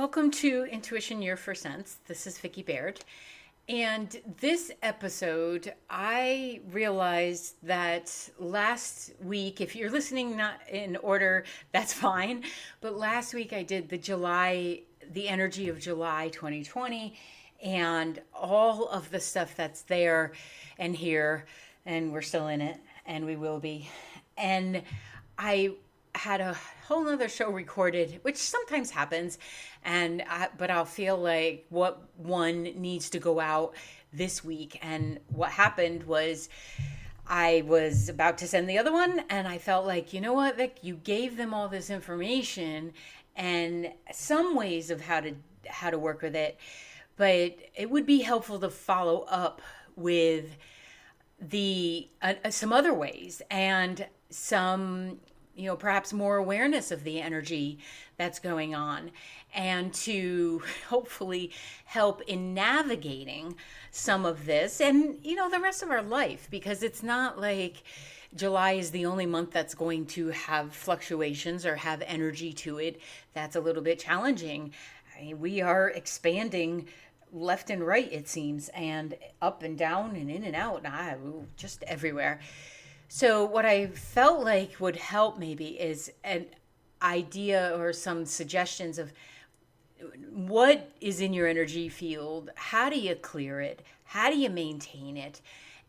Welcome to Intuition Year for Sense. This is Vicki Baird. And this episode, I realized that last week, if you're listening not in order, that's fine. But last week I did the energy of July 2020, and all of the stuff that's there and here, and we're still in it, and we will be. And I had a whole nother show recorded, which sometimes happens, but I'll feel like what one needs to go out this week. And what happened was I was about to send the other one, and I felt like, you know what, Vic, you gave them all this information and some ways of how to work with it, but it would be helpful to follow up with some other ways and some, perhaps more awareness of the energy that's going on, and to hopefully help in navigating some of this and, the rest of our life, because it's not like July is the only month that's going to have fluctuations or have energy to it. That's a little bit challenging. I mean, we are expanding left and right, it seems, and up and down and in and out, just everywhere. So what I felt like would help maybe is an idea or some suggestions of what is in your energy field, how do you clear it, how do you maintain it,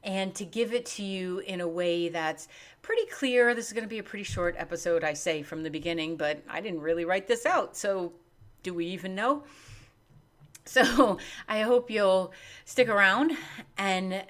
and to give it to you in a way that's pretty clear. This is going to be a pretty short episode, I say from the beginning, but I didn't really write this out, so do we even know? So I hope you'll stick around and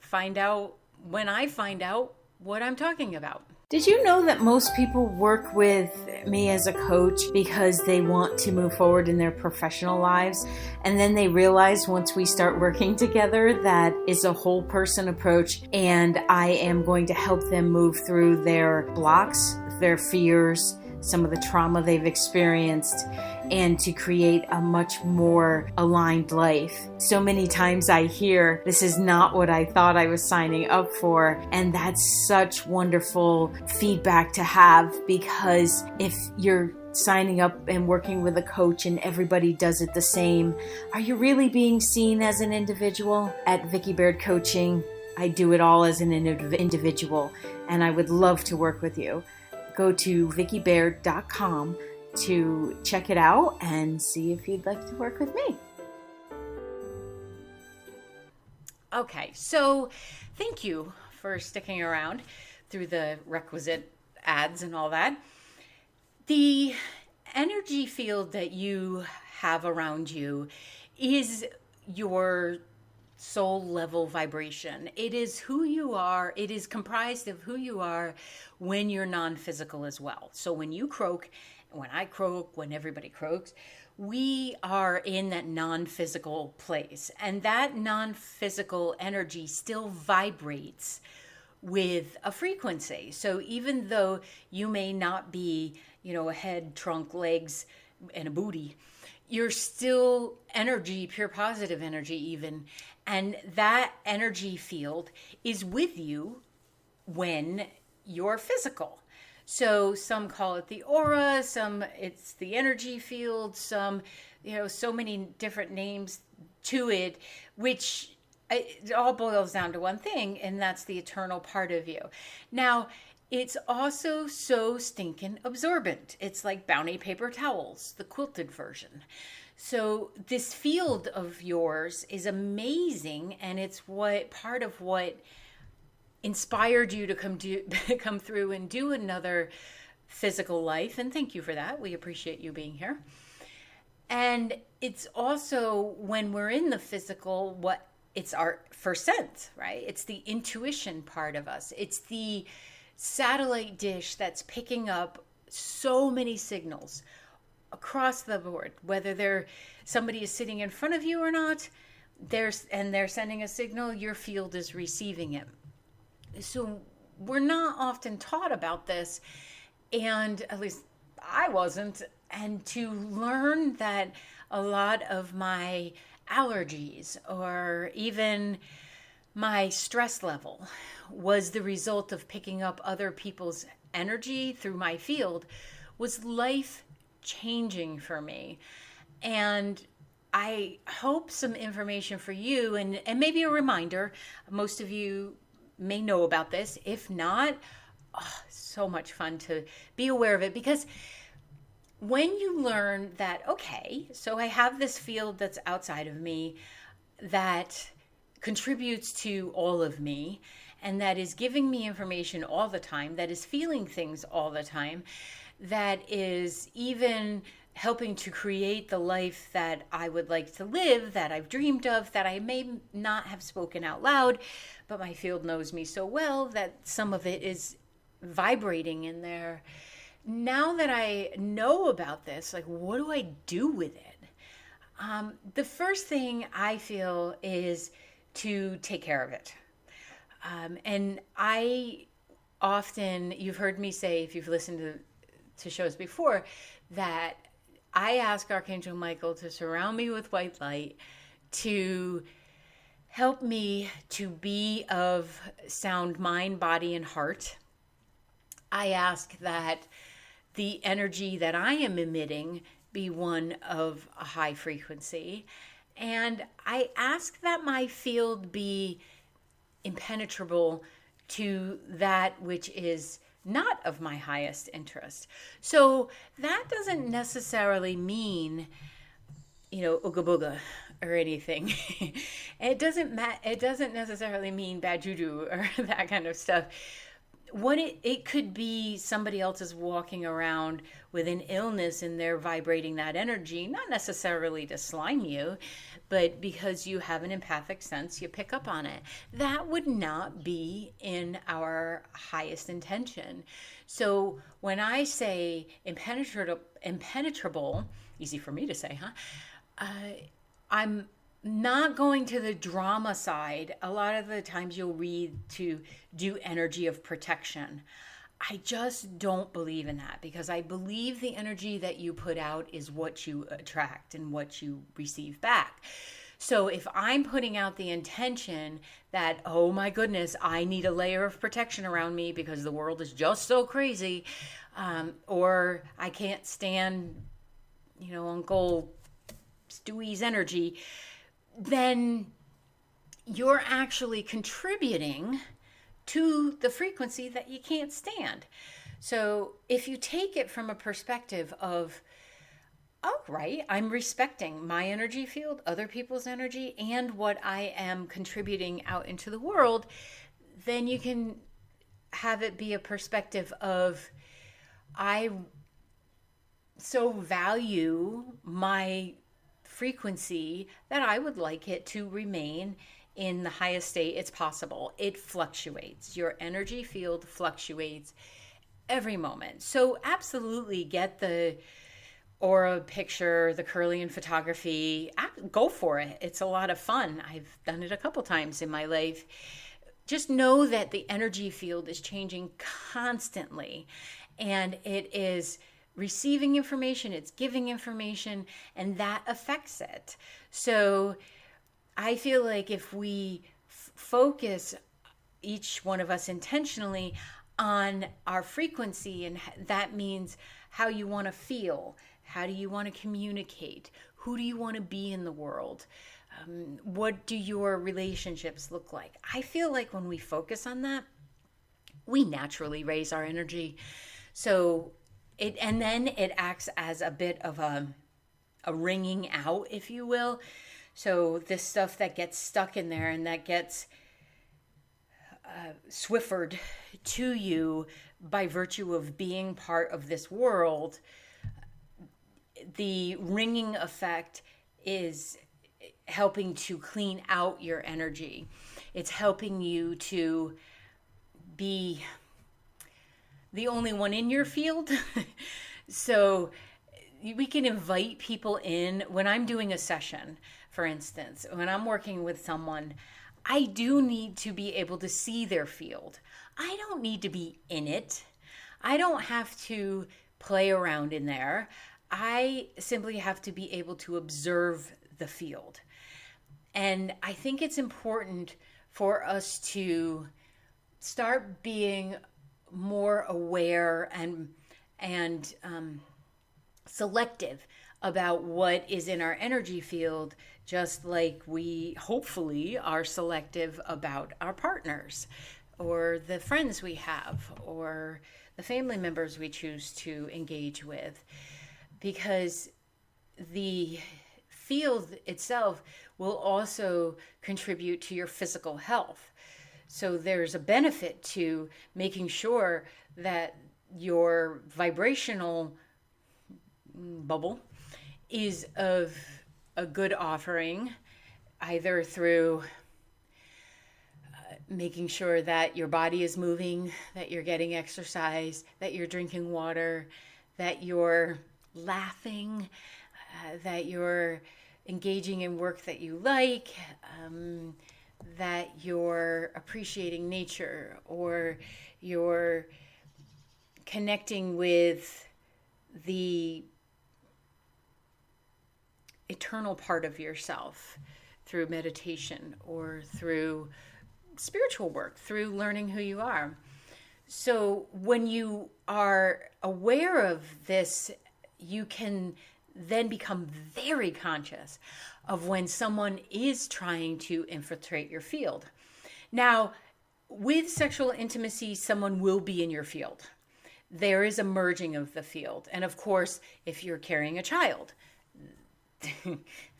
find out when I find out what I'm talking about. Did you know that most people work with me as a coach because they want to move forward in their professional lives, and then they realize once we start working together that it's a whole person approach, and I am going to help them move through their blocks, their fears, some of the trauma they've experienced, and to create a much more aligned life. So many times I hear, this is not what I thought I was signing up for. And that's such wonderful feedback to have, because if you're signing up and working with a coach and everybody does it the same, are you really being seen as an individual? At Vicki Baird Coaching, I do it all as an individual, and I would love to work with you. Go to vickibaird.com to check it out and see if you'd like to work with me. Okay, so thank you for sticking around through the requisite ads and all that. The energy field that you have around you is your soul level vibration. It is who you are. It is comprised of who you are when you're non-physical as well. So when you croak, when I croak, when everybody croaks, we are in that non-physical place. And that non-physical energy still vibrates with a frequency. So even though you may not be, a head, trunk, legs, and a booty, you're still energy, pure positive energy even. And that energy field is with you when you're physical. So some call it the aura, some it's the energy field, some, so many different names to it, which it all boils down to one thing, and that's the eternal part of you. Now, it's also so stinking absorbent. It's like Bounty paper towels, the quilted version. So this field of yours is amazing, and it's part of what inspired you to come through and do another physical life. And thank you for that. We appreciate you being here. And it's also, when we're in the physical, it's our first sense, right? It's the intuition part of us. It's the satellite dish that's picking up so many signals across the board, whether somebody is sitting in front of you or not, they're sending a signal, your field is receiving it. So we're not often taught about this, and at least I wasn't, and to learn that a lot of my allergies or even my stress level was the result of picking up other people's energy through my field was life changing for me. And I hope some information for you and maybe a reminder. Most of you may know about this. If not, oh, so much fun to be aware of it, because when you learn that, okay, so I have this field that's outside of me that contributes to all of me and that is giving me information all the time, that is feeling things all the time, that is even helping to create the life that I would like to live, that I've dreamed of, that I may not have spoken out loud, but my field knows me so well that some of it is vibrating in there. Now that I know about this, like, what do I do with it? The first thing I feel is to take care of it. And I often, you've heard me say, if you've listened to shows before, that I ask Archangel Michael to surround me with white light, to help me to be of sound mind, body, and heart. I ask that the energy that I am emitting be one of a high frequency. And I ask that my field be impenetrable to that which is not of my highest interest. So that doesn't necessarily mean, ooga booga or anything. It doesn't necessarily mean bad juju or that kind of stuff. What it could be, somebody else is walking around with an illness and they're vibrating that energy, not necessarily to slime you, but because you have an empathic sense, you pick up on it. That would not be in our highest intention. So when I say impenetrable, easy for me to say, huh? I'm not going to the drama side. A lot of the times you'll read to do energy of protection. I just don't believe in that, because I believe the energy that you put out is what you attract and what you receive back. So if I'm putting out the intention that, oh my goodness, I need a layer of protection around me because the world is just so crazy, or I can't stand, Uncle Stewie's energy, then you're actually contributing to the frequency that you can't stand. So if you take it from a perspective of, all right, I'm respecting my energy field, other people's energy, and what I am contributing out into the world, then you can have it be a perspective of, I so value my frequency that I would like it to remain in the highest state it's possible. It fluctuates. Your energy field fluctuates every moment. So absolutely get the aura picture, the Kirlian photography. Go for it. It's a lot of fun. I've done it a couple times in my life. Just know that the energy field is changing constantly, and it is receiving information, it's giving information, and that affects it. So I feel like if we focus, each one of us intentionally, on our frequency, and that means how you want to feel, how do you want to communicate, who do you want to be in the world, what do your relationships look like? I feel like when we focus on that, we naturally raise our energy. So and then it acts as a bit of a ringing out, if you will. So this stuff that gets stuck in there and that gets swiffered to you by virtue of being part of this world, the ringing effect is helping to clean out your energy. It's helping you to be the only one in your field. So we can invite people in. When I'm doing a session, for instance, when I'm working with someone, I do need to be able to see their field. I don't need to be in it. I don't have to play around in there. I simply have to be able to observe the field. And I think it's important for us to start being more aware and selective about what is in our energy field, just like we hopefully are selective about our partners or the friends we have or the family members we choose to engage with. Because the field itself will also contribute to your physical health. So there's a benefit to making sure that your vibrational bubble is of a good offering, either through making sure that your body is moving, that you're getting exercise, that you're drinking water, that you're laughing, that you're engaging in work that you like, that you're appreciating nature, or you're connecting with the eternal part of yourself through meditation or through spiritual work, through learning who you are. So when you are aware of this, you can then become very conscious of when someone is trying to infiltrate your field. Now, with sexual intimacy, someone will be in your field. There is a merging of the field. And of course, if you're carrying a child,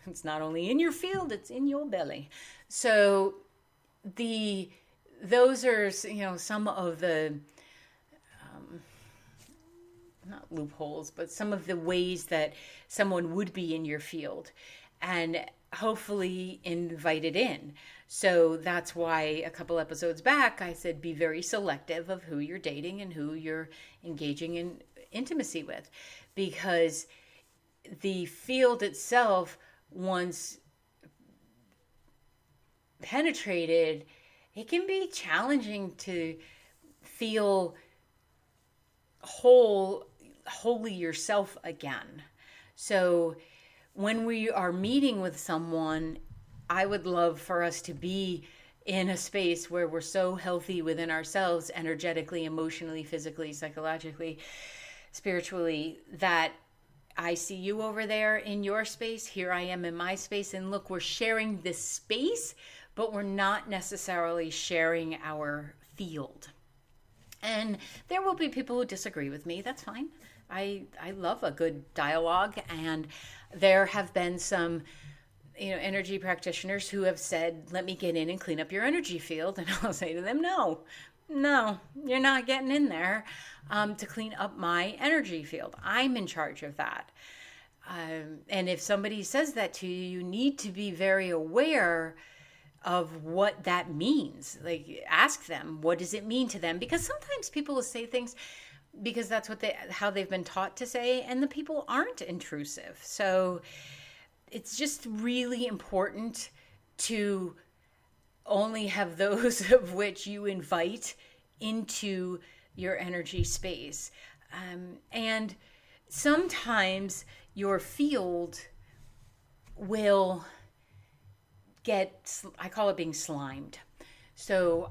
it's not only in your field, it's in your belly. So those are, some of the not loopholes, but some of the ways that someone would be in your field and hopefully invited in. So that's why a couple episodes back I said be very selective of who you're dating and who you're engaging in intimacy with, because the field itself, once penetrated, it can be challenging to feel wholly yourself again. So when we are meeting with someone, I would love for us to be in a space where we're so healthy within ourselves, energetically, emotionally, physically, psychologically, spiritually, that I see you over there in your space, here I am in my space, and look, we're sharing this space, but we're not necessarily sharing our field. And there will be people who disagree with me. That's fine. I love a good dialogue, and there have been some energy practitioners who have said, let me get in and clean up your energy field. And I'll say to them, no, you're not getting in there to clean up my energy field. I'm in charge of that. And if somebody says that to you, you need to be very aware of what that means. Like, ask them, what does it mean to them? Because sometimes people will say things because that's how they've been taught to say, and the people aren't intrusive. So it's just really important to only have those of which you invite into your energy space. And sometimes your field will I call it being slimed. So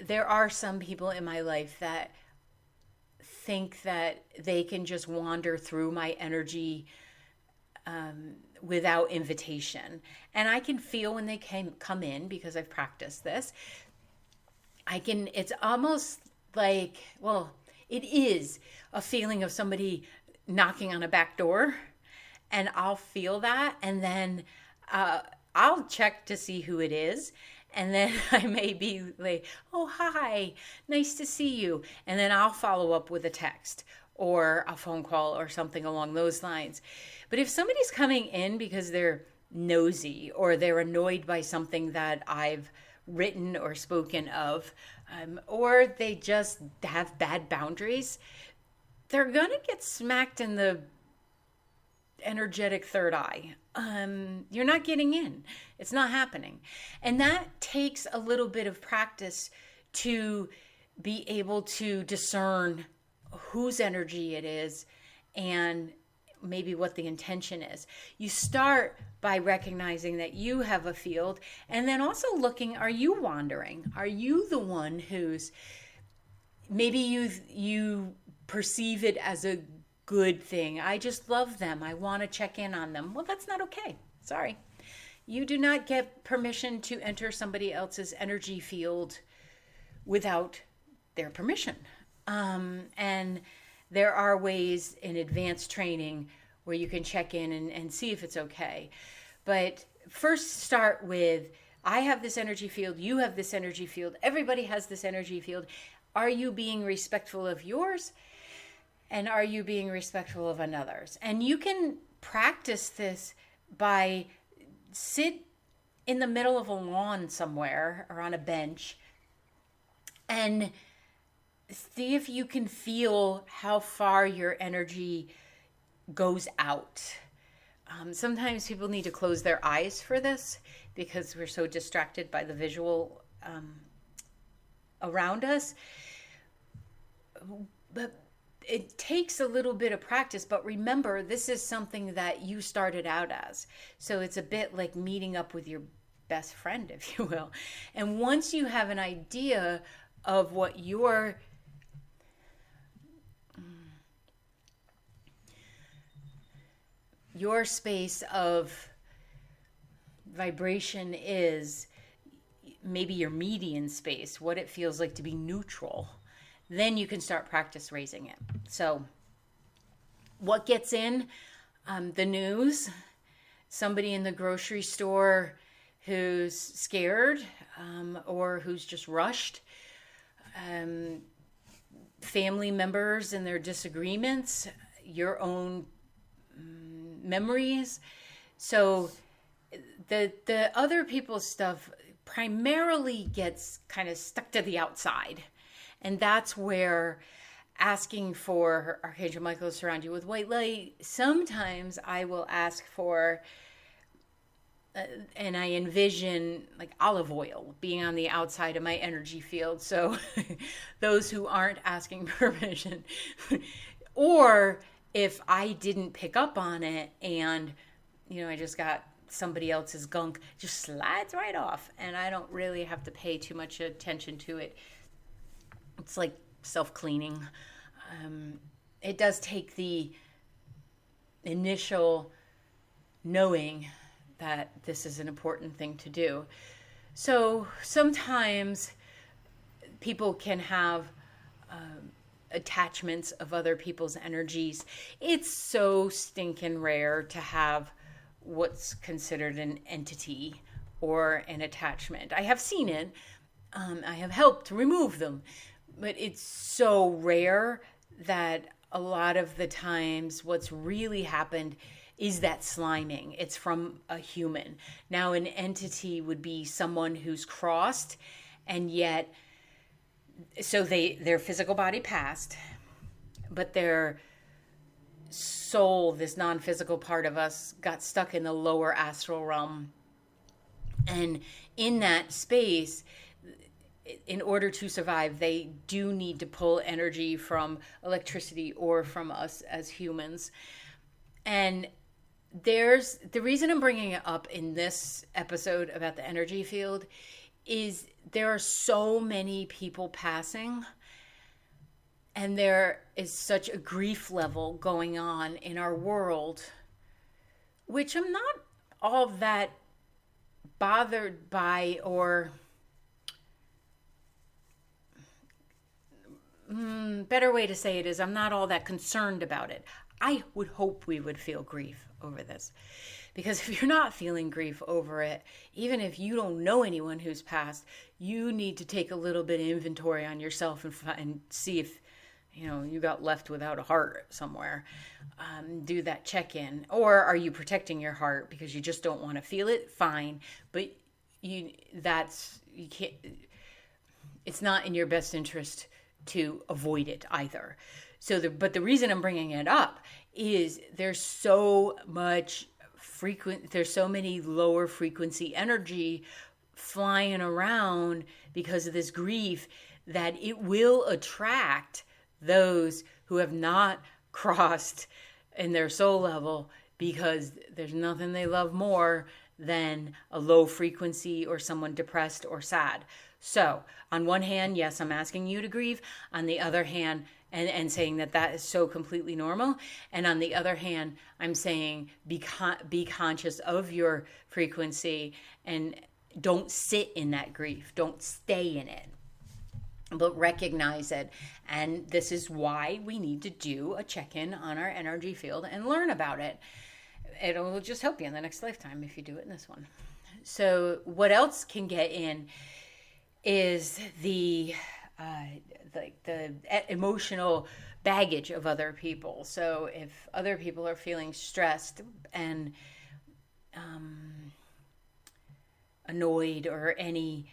there are some people in my life that think that they can just wander through my energy without invitation. And I can feel when they come in, because I've practiced this. It's almost like, it is a feeling of somebody knocking on a back door, and I'll feel that, and then I'll check to see who it is. And then I may be like, oh, hi, nice to see you. And then I'll follow up with a text or a phone call or something along those lines. But if somebody's coming in because they're nosy or they're annoyed by something that I've written or spoken of, or they just have bad boundaries, they're going to get smacked in the energetic third eye. You're not getting in. It's not happening. And that takes a little bit of practice to be able to discern whose energy it is and maybe what the intention is. You start by recognizing that you have a field, and then also looking, are you wandering? Are you the one who's maybe you perceive it as a good thing. I just love them. I want to check in on them. Well, that's not okay. Sorry. You do not get permission to enter somebody else's energy field without their permission. And there are ways in advanced training where you can check in and see if it's okay. But first start with, I have this energy field, you have this energy field, everybody has this energy field. Are you being respectful of yours? And are you being respectful of another's? And you can practice this by sit in the middle of a lawn somewhere or on a bench and see if you can feel how far your energy goes out. Sometimes people need to close their eyes for this because we're so distracted by the visual around us. But it takes a little bit of practice, but remember, this is something that you started out as. So it's a bit like meeting up with your best friend, if you will. And once you have an idea of what your space of vibration is, maybe your median space, what it feels like to be neutral, then you can start practice raising it. So what gets in? The news, somebody in the grocery store who's scared or who's just rushed, family members and their disagreements, your own memories. So the other people's stuff primarily gets kind of stuck to the outside. And that's where asking for Archangel Michael to surround you with white light, sometimes I will ask for, and I envision like olive oil being on the outside of my energy field. So those who aren't asking permission, or if I didn't pick up on it and, I just got somebody else's gunk, just slides right off and I don't really have to pay too much attention to it. It's like self-cleaning. It does take the initial knowing that this is an important thing to do. So sometimes people can have attachments of other people's energies. It's so stinking rare to have what's considered an entity or an attachment. I have seen it. I have helped remove them. But it's so rare that a lot of the times what's really happened is that sliming. It's from a human. Now, an entity would be someone who's crossed, and yet, so their physical body passed, but their soul, this non-physical part of us, got stuck in the lower astral realm. And in that space, in order to survive, they do need to pull energy from electricity or from us as humans. And the reason I'm bringing it up in this episode about the energy field is there are so many people passing, and there is such a grief level going on in our world, which I'm not all that bothered by, or better way to say it is, I'm not all that concerned about it. I would hope we would feel grief over this. Because if you're not feeling grief over it, even if you don't know anyone who's passed, you need to take a little bit of inventory on yourself and see if, you got left without a heart somewhere. Do that check-in. Or are you protecting your heart because you just don't want to feel it? Fine. But you can't, it's not in your best interest to avoid it either. But the reason I'm bringing it up is there's so many lower frequency energy flying around because of this grief that it will attract those who have not crossed in their soul level, because there's nothing they love more than a low frequency or someone depressed or sad. So on one hand, yes, I'm asking you to grieve. On the other hand, and saying that that is so completely normal. And on the other hand, I'm saying be conscious of your frequency and don't sit in that grief. Don't stay in it, but recognize it. And this is why we need to do a check-in on our energy field and learn about it. It'll just help you in the next lifetime if you do it in this one. So what else can get in is the emotional baggage of other people. So if other people are feeling stressed and annoyed or any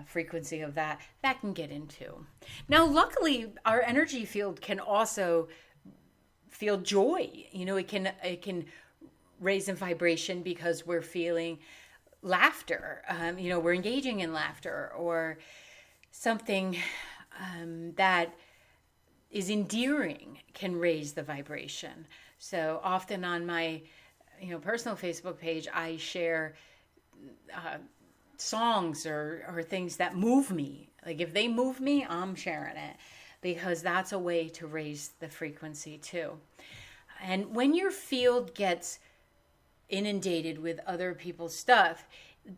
frequency of that can get into. Now, luckily, our energy field can also feel joy. It can raise in vibration because we're feeling laughter. We're engaging in laughter or something that is endearing can raise the vibration. So often on my personal Facebook page, I share songs or things that move me. Like if they move me, I'm sharing it because that's a way to raise the frequency too. And when your field gets inundated with other people's stuff,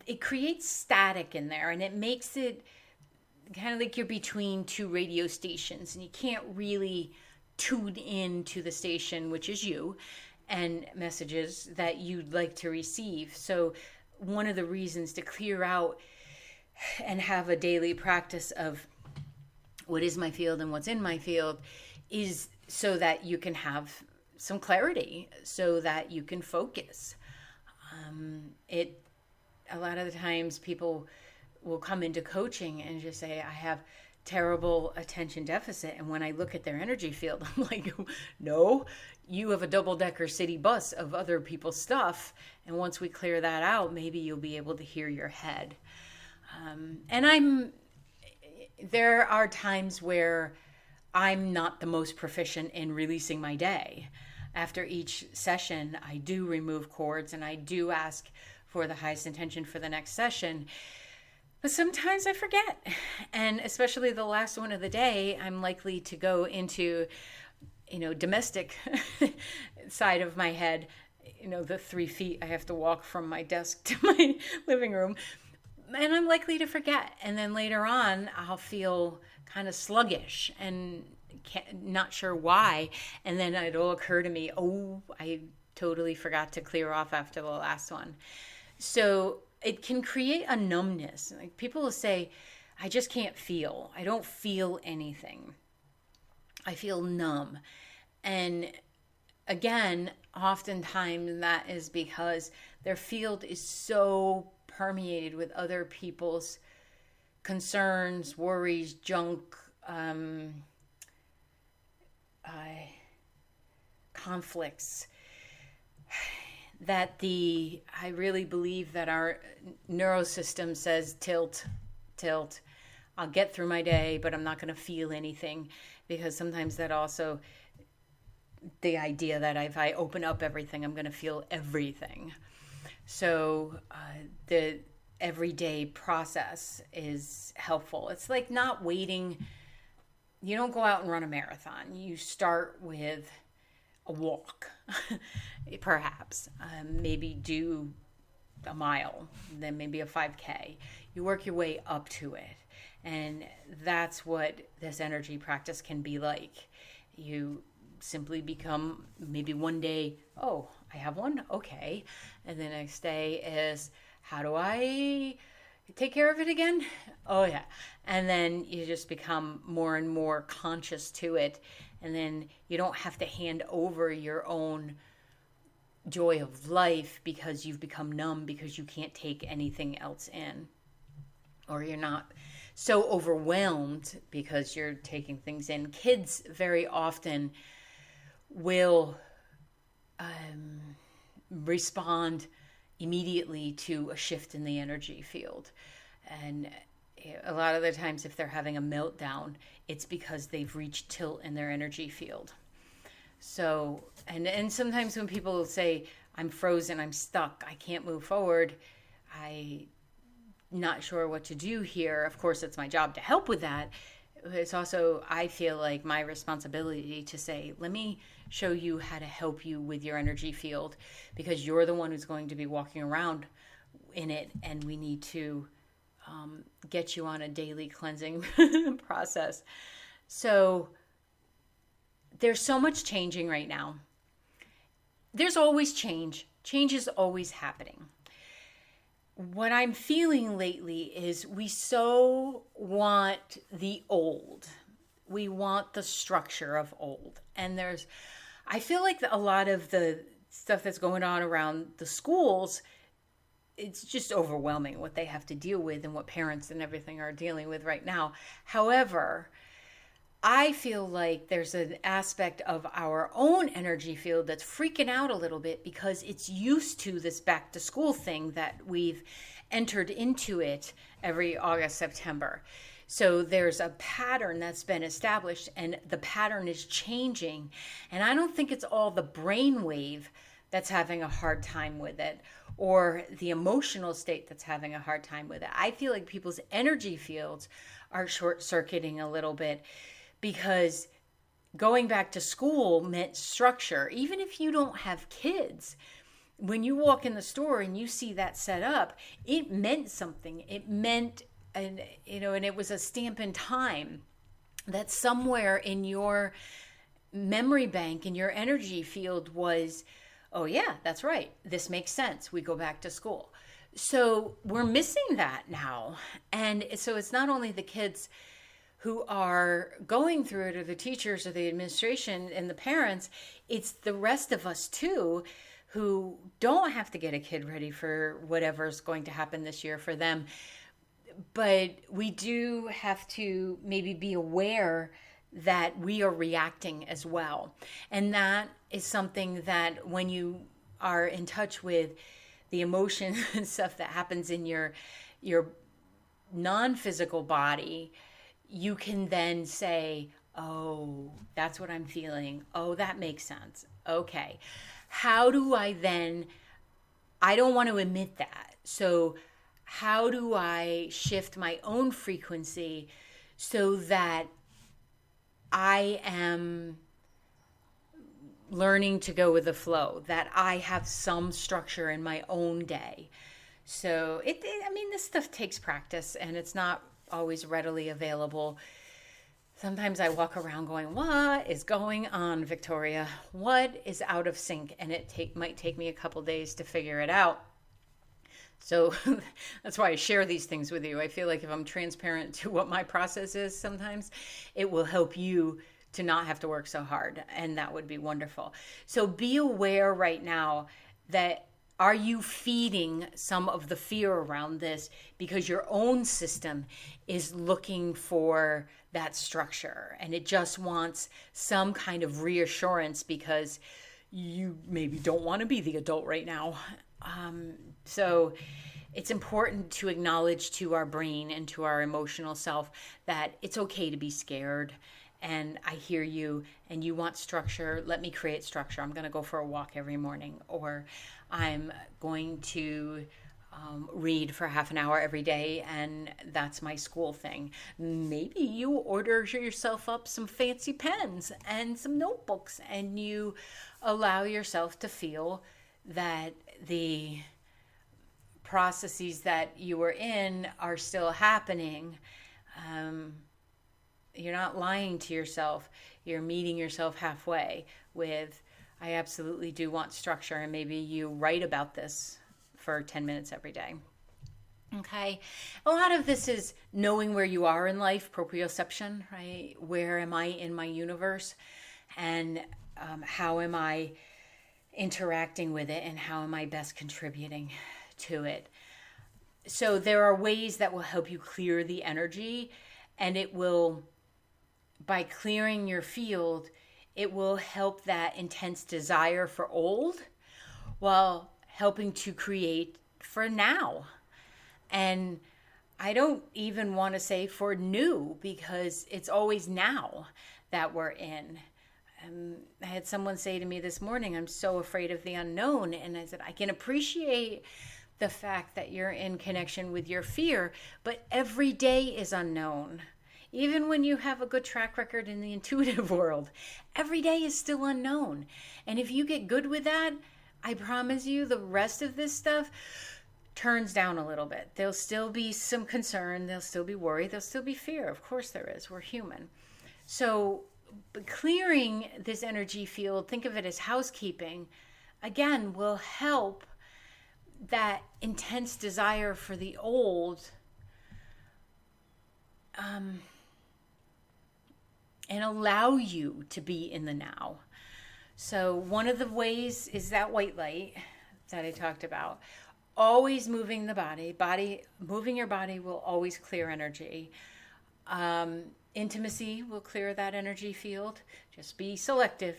it creates static in there, and it makes it kind of like you're between two radio stations and you can't really tune in to the station, which is you, and messages that you'd like to receive. So one of the reasons to clear out and have a daily practice of what is my field and what's in my field is so that you can have some clarity, so that you can focus. A lot of the times people will come into coaching and just say, I have terrible attention deficit. And when I look at their energy field, I'm like, no, you have a double-decker city bus of other people's stuff. And once we clear that out, maybe you'll be able to hear your head. There are times where I'm not the most proficient in releasing my day. After each session, I do remove cords and I do ask for the highest intention for the next session. But sometimes I forget. And especially the last one of the day, I'm likely to go into, domestic side of my head, the 3 feet I have to walk from my desk to my living room. And I'm likely to forget. And then later on, I'll feel kind of sluggish and not sure why. And then it'll occur to me, oh, I totally forgot to clear off after the last one. So it can create a numbness. Like people will say, I just can't feel. I don't feel anything. I feel numb. And again, oftentimes that is because their field is so permeated with other people's concerns, worries, junk, conflicts, that I really believe that our neurosystem says tilt. I'll get through my day, but I'm not going to feel anything, because sometimes that also, the idea that if I open up everything, I'm going to feel everything. So the everyday process is helpful. It's like not waiting. You don't go out and run a marathon. You start with a walk, perhaps. Maybe do a mile, then maybe a 5K. You work your way up to it. And that's what this energy practice can be like. You simply become, maybe one day, oh, I have one? Okay. And the next day is, how do I take care of it again? Oh, yeah. And then you just become more and more conscious to it. And then you don't have to hand over your own joy of life because you've become numb, because you can't take anything else in. Or you're not so overwhelmed because you're taking things in. Kids very often will respond immediately to a shift in the energy field. And a lot of the times if they're having a meltdown, it's because they've reached tilt in their energy field. So, and sometimes when people say, I'm frozen, I'm stuck, I can't move forward, I not sure what to do here. Of course, it's my job to help with that. It's also, I feel like, my responsibility to say, let me show you how to help you with your energy field, because you're the one who's going to be walking around in it, and we need to get you on a daily cleansing process. So there's so much changing right now. There's always change. Change is always happening. What I'm feeling lately is we so want the old. We want the structure of old. And I feel like a lot of the stuff that's going on around the schools, it's just overwhelming what they have to deal with and what parents and everything are dealing with right now. However, I feel like there's an aspect of our own energy field that's freaking out a little bit because it's used to this back to school thing that we've entered into it every August, September. So there's a pattern that's been established, and the pattern is changing. And I don't think it's all the brainwave that's having a hard time with it, or the emotional state that's having a hard time with it. I feel like people's energy fields are short-circuiting a little bit, because going back to school meant structure. Even if you don't have kids, when you walk in the store and you see that set up, it meant something. It meant, and it was a stamp in time that somewhere in your memory bank, in your energy field was, oh yeah, that's right, this makes sense, we go back to school. So we're missing that now. And so it's not only the kids who are going through it, or the teachers or the administration and the parents, it's the rest of us too, who don't have to get a kid ready for whatever's going to happen this year for them. But we do have to maybe be aware that we are reacting as well. And that is something that, when you are in touch with the emotion and stuff that happens in your non-physical body, you can then say, oh, that's what I'm feeling. Oh, that makes sense. Okay. How do I don't want to admit that. So how do I shift my own frequency so that I am learning to go with the flow, that I have some structure in my own day? So this stuff takes practice, and it's not always readily available. Sometimes I walk around going, what is going on, Victoria? What is out of sync? And it might take me a couple days to figure it out. So that's why I share these things with you. I feel like if I'm transparent to what my process is, sometimes it will help you to not have to work so hard. And that would be wonderful. So be aware right now that, are you feeding some of the fear around this because your own system is looking for that structure, and it just wants some kind of reassurance because you maybe don't want to be the adult right now? So it's important to acknowledge to our brain and to our emotional self that it's okay to be scared. And I hear you, and you want structure. Let me create structure. I'm going to go for a walk every morning, or I'm going to read for half an hour every day, and that's my school thing. Maybe you order yourself up some fancy pens and some notebooks, and you allow yourself to feel that the processes that you were in are still happening. You're not lying to yourself. You're meeting yourself halfway with, I absolutely do want structure, and maybe you write about this for 10 minutes every day. Okay. A lot of this is knowing where you are in life, proprioception, right? Where am I in my universe? And how am I interacting with it, and how am I best contributing to it? So there are ways that will help you clear the energy, and it will, by clearing your field, it will help that intense desire for old while helping to create for now. And I don't even want to say for new, because it's always now that we're in. I had someone say to me this morning, I'm so afraid of the unknown. And I said, I can appreciate the fact that you're in connection with your fear, but every day is unknown. Even when you have a good track record in the intuitive world, every day is still unknown. And if you get good with that, I promise you the rest of this stuff turns down a little bit. There'll still be some concern, there'll still be worry, there'll still be fear. Of course there is. We're human. So clearing this energy field, think of it as housekeeping, again, will help that intense desire for the old and allow you to be in the now. So one of the ways is that white light that I talked about. Always moving the body. Moving your body will always clear energy. Intimacy will clear that energy field. Just be selective.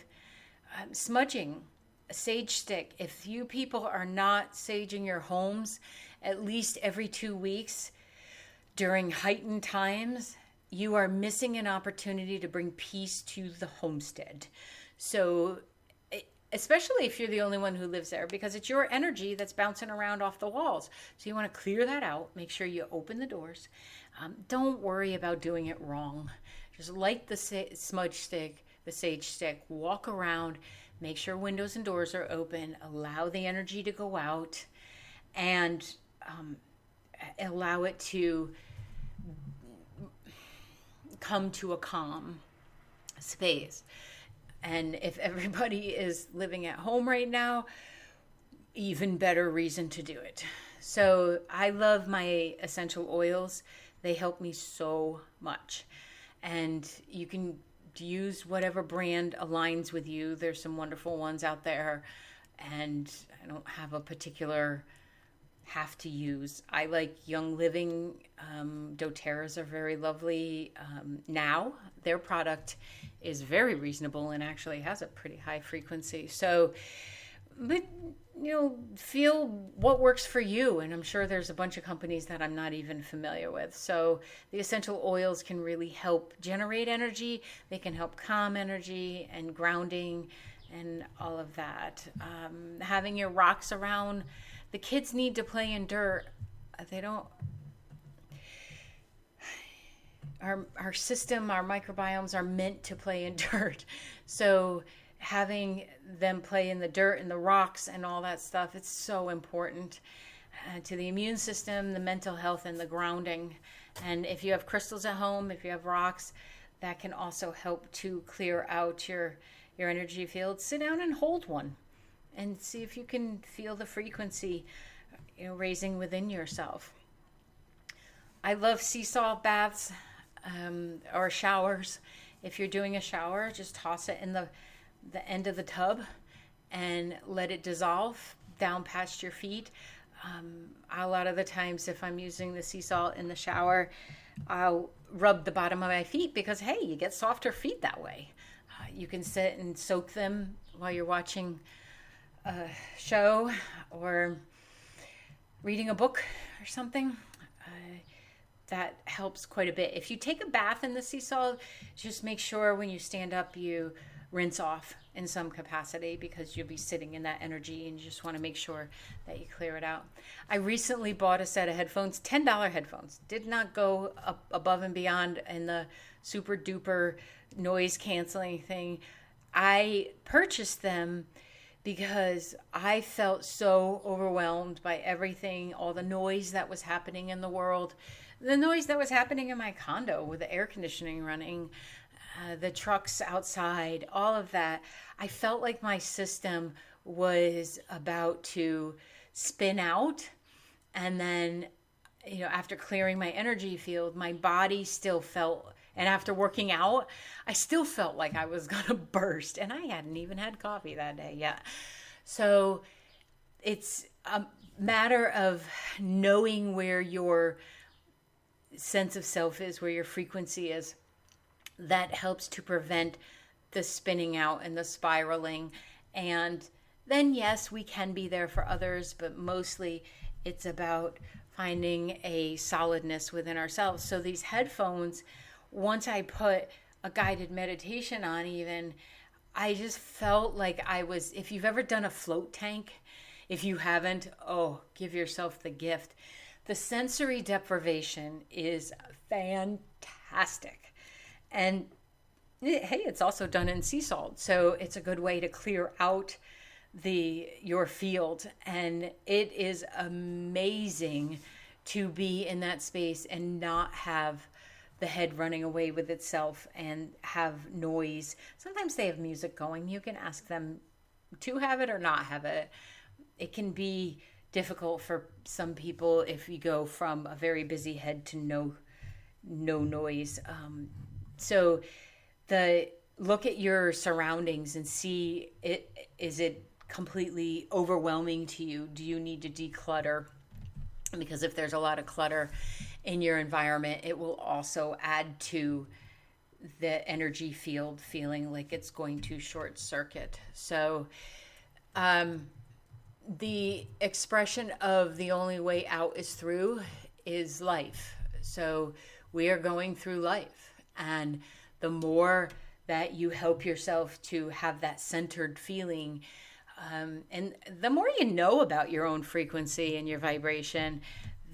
Smudging, a sage stick. If you people are not saging your homes at least every 2 weeks during heightened times, you are missing an opportunity to bring peace to the homestead. So especially if you're the only one who lives there, because it's your energy that's bouncing around off the walls. So you want to clear that out. Make sure you open the doors. Don't worry about doing it wrong. Just light the smudge stick, the sage stick, walk around, make sure windows and doors are open, allow the energy to go out, and allow it to come to a calm space. And if everybody is living at home right now, even better reason to do it. So I love my essential oils. They help me so much. And you can use whatever brand aligns with you. There's some wonderful ones out there. And I don't have a particular have to use. I like Young Living. doTERRAs are very lovely. Now their product is very reasonable and actually has a pretty high frequency. So, but feel what works for you. And I'm sure there's a bunch of companies that I'm not even familiar with. So the essential oils can really help generate energy. They can help calm energy and grounding and all of that. Having your rocks around. The kids need to play in dirt. They don't. Our system, our microbiomes are meant to play in dirt. So having them play in the dirt and the rocks and all that stuff, it's so important to the immune system, the mental health, and the grounding. And if you have crystals at home, if you have rocks, that can also help to clear out your energy field. Sit down and hold one and see if you can feel the frequency raising within yourself. I love sea salt baths or showers. If you're doing a shower, just toss it in the end of the tub and let it dissolve down past your feet. A lot of the times if I'm using the sea salt in the shower, I'll rub the bottom of my feet because, hey, you get softer feet that way. You can sit and soak them while you're watching a show or reading a book or something. That helps quite a bit. If you take a bath in the sea salt, just make sure when you stand up you rinse off in some capacity because you'll be sitting in that energy and you just want to make sure that you clear it out. I recently bought a set of headphones, $10 headphones. Did not go up above and beyond in the super duper noise canceling thing. I purchased them because I felt so overwhelmed by everything, all the noise that was happening in the world, the noise that was happening in my condo with the air conditioning running, the trucks outside, all of that. I felt like my system was about to spin out. And then, after clearing my energy field, my body still felt, and after working out, I still felt like I was going to burst. And I hadn't even had coffee that day yet. So it's a matter of knowing where your sense of self is, where your frequency is. That helps to prevent the spinning out and the spiraling. And then, yes, we can be there for others, but mostly it's about finding a solidness within ourselves. So these headphones, once I put a guided meditation on even, I just felt like I was, if you've ever done a float tank, If you haven't, give yourself the gift. The sensory deprivation is fantastic. And hey, it's also done in sea salt. So it's a good way to clear out your field. And it is amazing to be in that space and not have the head running away with itself and have noise. Sometimes they have music going. You can ask them to have it or not have it. It can be difficult for some people if you go from a very busy head to no noise. So look at your surroundings and see is it completely overwhelming to you? Do you need to declutter? Because if there's a lot of clutter in your environment, it will also add to the energy field feeling like it's going to short circuit. So the expression of the only way out is through is life. So we are going through life. And the more that you help yourself to have that centered feeling, and the more you know about your own frequency and your vibration,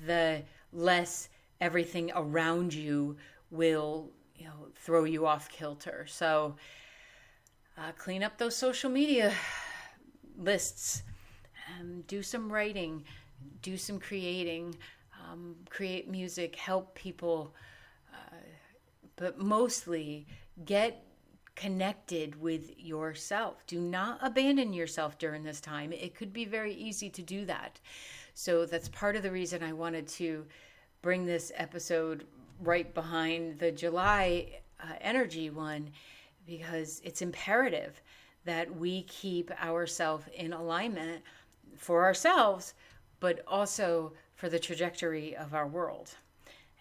the less everything around you will, throw you off kilter. So clean up those social media lists, do some writing, do some creating, create music, help people, but mostly get connected with yourself. Do not abandon yourself during this time. It could be very easy to do that. So that's part of the reason I wanted to bring this episode right behind the July energy one, because it's imperative that we keep ourselves in alignment for ourselves, but also for the trajectory of our world.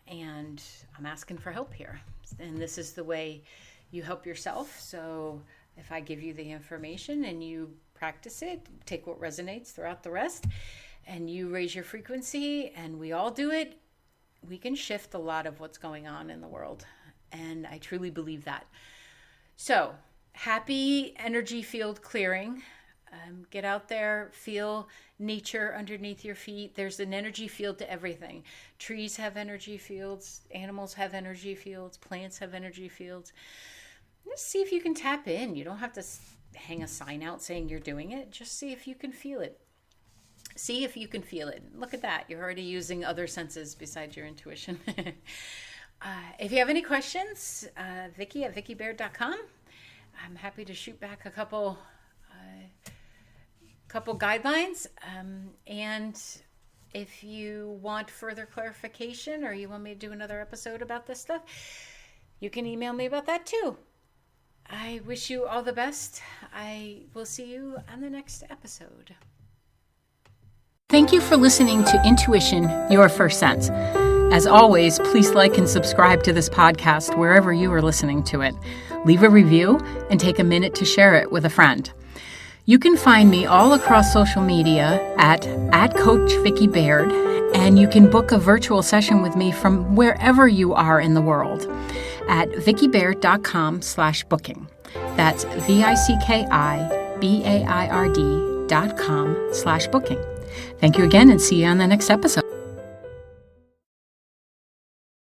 And I'm asking for help here. And this is the way you help yourself. So if I give you the information and you practice it, take what resonates throughout the rest, and you raise your frequency, and we all do it, we can shift a lot of what's going on in the world. And I truly believe that. So happy energy field clearing. Get out there, feel nature underneath your feet. There's an energy field to everything. Trees have energy fields. Animals have energy fields. Plants have energy fields. Just see if you can tap in. You don't have to hang a sign out saying you're doing it. Just see if you can feel it. See if you can feel it. Look at that. You're already using other senses besides your intuition. If you have any questions, Vicky at vickybaird.com. I'm happy to shoot back a couple guidelines. And if you want further clarification or you want me to do another episode about this stuff, you can email me about that too. I wish you all the best. I will see you on the next episode. Thank you for listening to Intuition, Your First Sense. As always, please like and subscribe to this podcast wherever you are listening to it. Leave a review and take a minute to share it with a friend. You can find me all across social media at Coach Vicky Baird, and you can book a virtual session with me from wherever you are in the world at vickybaird.com/booking. That's VICKIBAIRD.com/booking. Thank you again, and see you on the next episode.